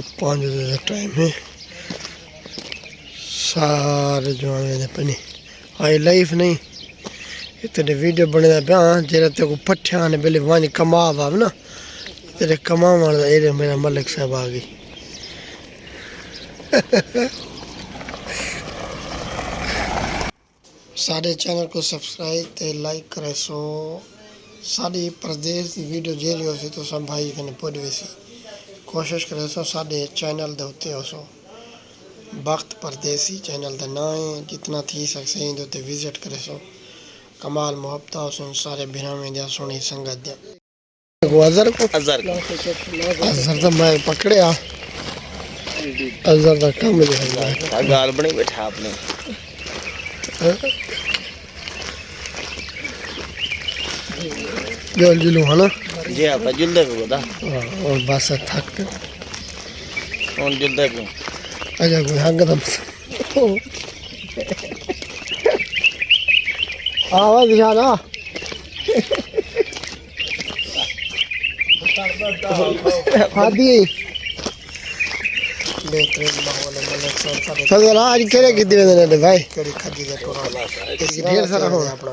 5 बजे का टाइम है सारे जवान पनी हाई लाइफ नहीं तेरे वीडियो बने पे जेरा ते को पट्ठिया ने पहले वानी कमा आव ना तेरे कमा वाला एरिया मेरा मलिक साहब आ गई सारे चैनल को सब्सक्राइब ते लाइक करे सो साड़ी प्रदेश की वीडियो जे रही हो सी तो सब भाई कने पहुंच वैसी कोशिश करे सो साडे चैनल दे उत्ते हो सो वक्त परदेसी चैनल का नाम है जितना थी सके इन ते विजिट करे सो कमाल मोहब्बत हो सारे बिरामे दिया सोनी संगत दिया अजहर तो मैं पकड़िया अजहर का काम है गाल बनी बैठा आपने जोल जुलू है ना जी आप जुलदे पे बता और बस थक कौन जुलदे पे अच्छा कोई हंग दम आवाज दिखाना आदि बेहतरीन माहौल है मतलब सर आज केरे कितने बजे ने भाई केरी खजी के टोरा इसकी ढेर सारा हो अपना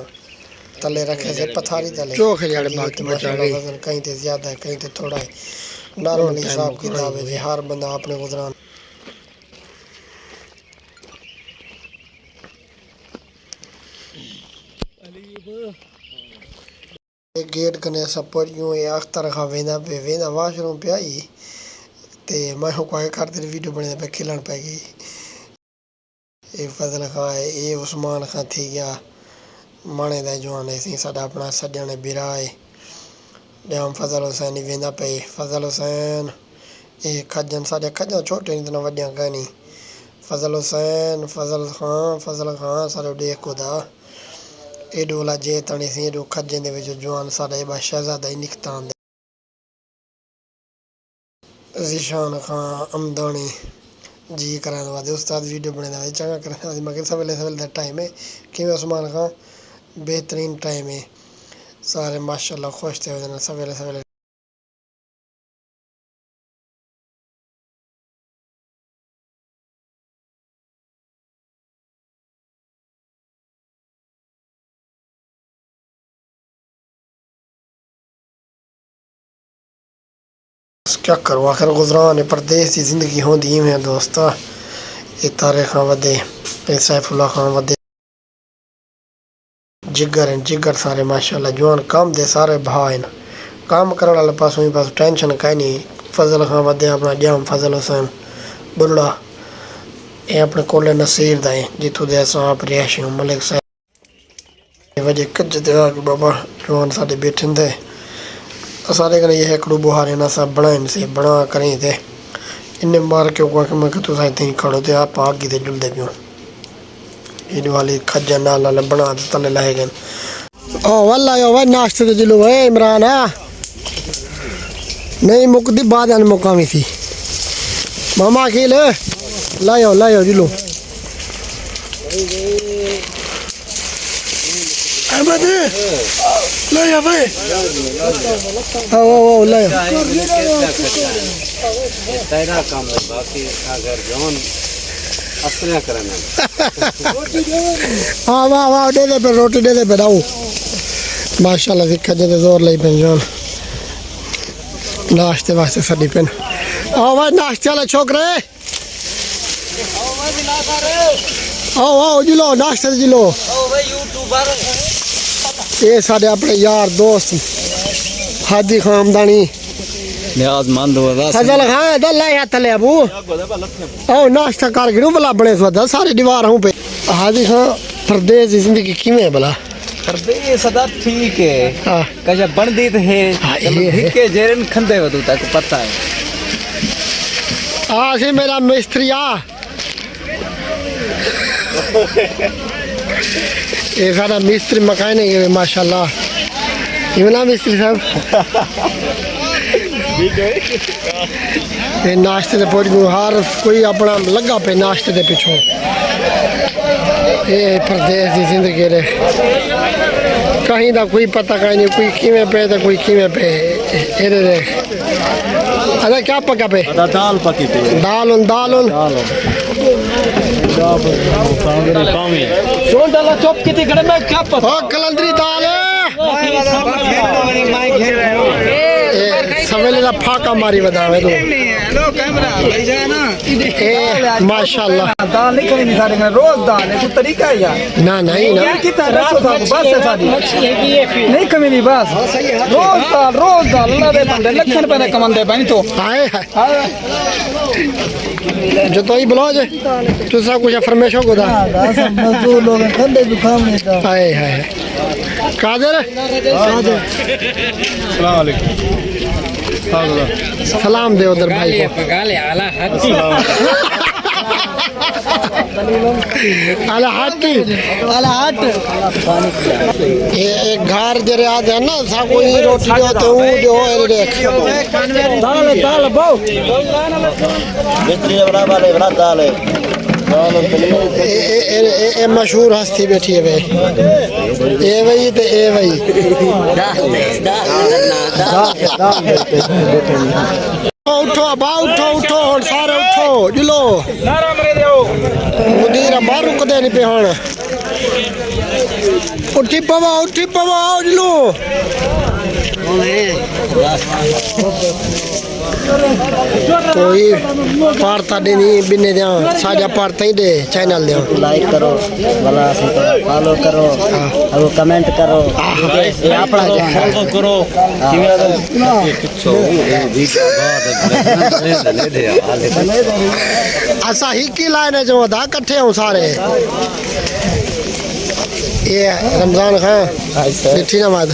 तले रखे से पथारी तले चोख यार बात बचा गई वजन कहीं ते ज्यादा है कहीं ते थोड़ा है नॉर्मल हिसाब किताब है हर बंदा अपने गुजरान गेट कने सपोर्ट यूं ये अख्तर खा वेंदा वाशरूम पे आई ते मैं को कर तेरी वीडियो बने पे खिलन पे गई ये फजल खान है ये उस्मान खान थी गया माने दा जवान है सी साडा अपना सजने बिरा है जाम फजल हुसैन वेंदा पे फजल हुसैन ये खजन साडे खजन छोटे नहीं तना वड्डियां कहनी फजल खान साडे देख खुदा एडोला जे तने सी एडो खजन दे विच जवान साडे बा शहजादा ही निकतान ज़ीशान खान अमदानी जी कराने वाले उस्ताद वीडियो बने दा चंगा करने वाले मगर सवेले दा टाइम है कि उस्मान खान बेहतरीन टाइम है सारे माशाल्लाह खुश थे वजन सवेले क्या करो आखिर गुजरान परदेस की जिंदगी होंदी में दोस्ता ये तारिक खान वदे ये सैफुल्ला खान वदे जिगर सारे माशाल्लाह जवान काम दे सारे भाई काम करने वाले पासों ही पास टेंशन कहीं नहीं फजल खान वदे अपना जाम फजल हुसैन बुल्ला ये अपने कोले नसीर दाए जितों दे सांप रिहाशी मलिक साहब वजह कज दे बाबा जवान साडे बैठे थे सारे कने ये एकड़ू बुहारे ना सब बनाए से बना करें थे इन्ने मार के को मैं कि तुसा इतनी खड़ो ते आप आगे ते जुलदे पियो ये वाली खज्जा नाल बना तले लाए गए ओ वल्ला यो वे नाश्ते ते जुलो वे इमरान नहीं मुकदी बाद अन मुकामी थी मामा अकेल लायो जुलो अहमद लाया भाई आओ लाया तेरा काम है बाकी अगर जॉन अपना करना हां वाह दे पे रोटी दे पे दाऊ माशाल्लाह दिखा दे जोर ले पे जॉन नाश्ते वास्ते सदी पेन आओ भाई नाश्ते वाले छोकरे आओ जिलो नाश्ते जिलो ओ भाई यूट्यूबर ये साढ़े अपने यार दोस्त हाजी खामदानी नियाज़मंद फजल खान दल है तले अबू ओ नाश्ता कर गिनो भला बड़े स्वाद सारे दीवार हूं पे हाजी खान परदेस की जिंदगी किवें भला परदेस सदा ठीक है हां कजा बनदी तो है के जेरन खंदे वदू तक पता है आ से मेरा मिस्त्री आ ये सारा मिस्त्री मकान है माशाल्लाह इमला मिस्त्री साहब ये नाश्ते पहुंच गए हर कोई अपना लगा पे नाश्ते के पिछों ये परदेस की जिंदगी रे कहीं का कोई पता कहीं नहीं कोई किमें पे तो कोई किमें पे ये अरे क्या पका पे दाल पकी थी दाल चोन डाला चॉप की थी घड़े में क्या ओ कलंदरी दाल सवेले दा फाका मारी बतावे तू हेलो कैमरा ले जाए ना ए माशाल्लाह दाल नहीं खानी सारे में रोज दाल है कुछ तरीका है यार ना नहीं ना कितना रसो साहब बस है सारी नहीं कमी नहीं बस रोज दाल अल्लाह दे बंदे लखन पे कमांदे बनी तो हाय हाय जो तो ही ब्लाउज तू सब कुछ फरमाइशों को दा मजदूर लोग ठंडे जुकाम में था हाय हाय कादर अस्सलाम वालेकुम सलाम दे उधर भाई को आला हाटी ये घर दे रहा है ना सा कोई रोटी दो तो दो देख दाल बहु मिस्त्री बराबर है बड़ा दाल है ए मशहूर हस्ती बैठी है भाई ए भाई ते ए भाई उठो उठो सारे उठो जिलो नारा मरे देओ मुदीर बारू कदे नहीं पे हण उठी पवा जिलो कोई पारता देनी बिने दिया साजा पारता ही दे चैनल दे लाइक करो वाला फॉलो करो और कमेंट करो ये अपना फॉलो करो असा ही की लाइन जो दा इकट्ठे हूं सारे ये रमजान खान मिठी नमाज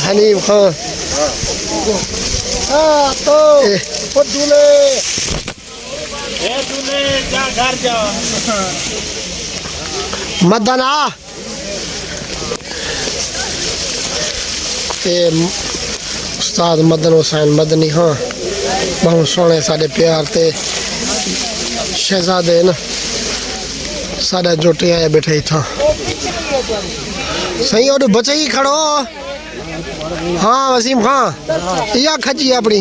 हनीफ खान तो दूल्हे जा घर जा मदन आ उस्ताद मदन हुसैन मदनी हाँ बहुत सोने साढ़े प्यार ते शहजादे न साढ़ा जोटे आया बैठे ही था सही और बचे ही खड़ो हाँ वसीम खां या खची अपनी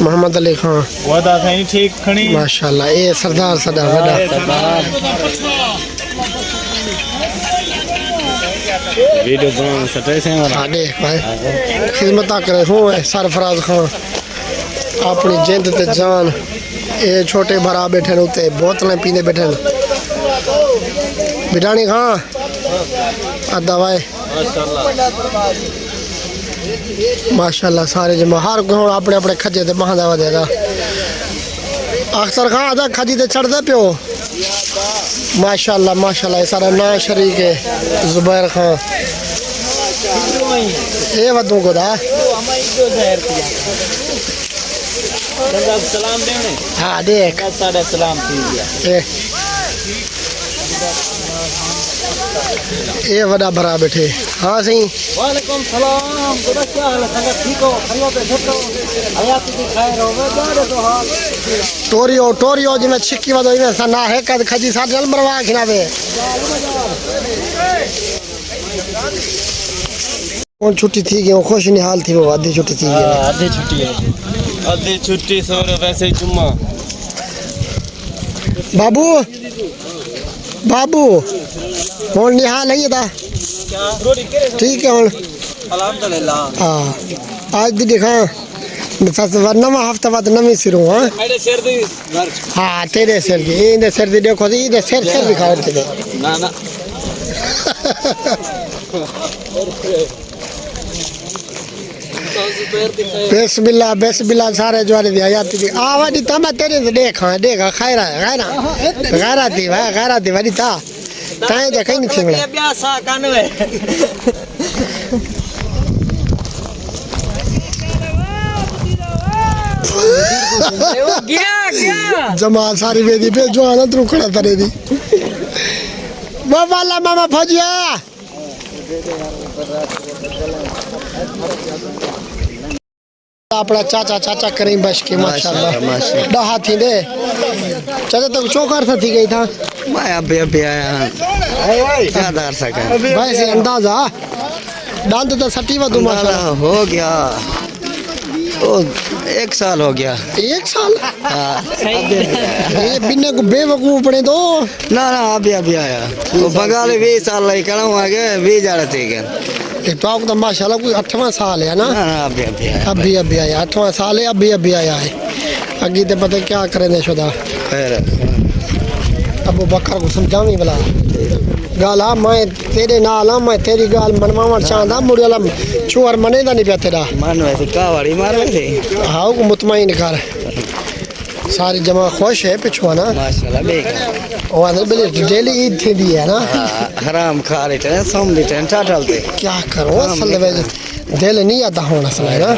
मोहम्मद अली खान वादा सही ठीक खणी माशाल्लाह ये सरदार सदा वड़ा वीडियो बनाना सटे से हमारा हाँ देख भाई खिदमत करे हूँ सरफराज खान अपनी जिंद ते जान ये छोटे भरा बैठे न उते बोतलें पींदे बैठे न बिटानी खां अदा भाई माशाल्लाह सारे जमा हर कोई अपने अपने खजे ते बहादा वदेगा अख्तर खान अदा खजी ते चढ़दे पियो माशाल्लाह माशाल्लाह ये सारा ना शरीक है जुबैर खान ये वदू को दा सलाम देने हाँ देख साढ़े सलाम थी ये वड़ा भरा बैठे हाँ सही वालेकुम सलाम क्या हाल है संगत ठीक हो खरियो पे छोटो हयात की खैर हो मैं जा रहे तो हाल टोरियो जिमें छिक्की वदो इवें सना है कद खजी सा जल मरवा खिलावे कौन छुट्टी थी गई खुश निहाल थी वो आधी छुट्टी थी गई आधी छुट्टी है आधी छुट्टी सर वैसे जुम्मा बाबू कौन निहाल है ये था ठीक है हूँ अल्हम्दुलिल्लाह हाँ आज दी दिखा नवा हफ्ता बाद नवी सिरू हाँ मेरे सिर दी घर हाँ तेरे सिर दी इंदे सिर दी देखो दी इंदे सिर दिखाओ तेरे ना ना बिस्मिल्लाह सारे ज्वारे दी आयाती दी आवादी तमा तेरे से देखा खैरा थी भाई खैरा थी वाली था ताए देखा ही नहीं थी बड़ा ब्यासा कानवे जमा सारी वेदी पे जो आना तू खड़ा करे दी वाला मामा फौजिया अपना चाचा करीम बश के माशाल्लाह डहा थी दे चाचा तो चौकार सा थी गई था मैं अभी आया क्या कर सके वैसे अंदाजा दांत तो सटी वा तू माशाल्लाह हो गया ओ 1 साल हो गया 1 साल हाँ ये बिन्ने को बेवकूफ बने दो ना अभी आया वो बंगाली 20 साल लाई करूँ आगे 20 जा रहे थे ये तो आपको तो माशाल्लाह कोई 8वां साल है ना अभी अभी आया 8वां साल है अभी आया है अगे तो पता क्या करें शुदा खैर अबू बकर को समझावी भला गाला मैं तेरे नाल हां मैं तेरी गाल मनवावण चाहंदा मुड़ियाला चोर मनेदा नहीं पिया तेरा मन वैसे कावड़ी मार वैसे हाउ को मुतमईन कर सारी जमा खुश है पिछुआ ना माशाल्लाह बेकार ओ आदर बेले डेली ईद थी दी है ना हराम खा रहे थे सोम दी थे टाटलते क्या करो असल में दिल नहीं आता होना असल है ना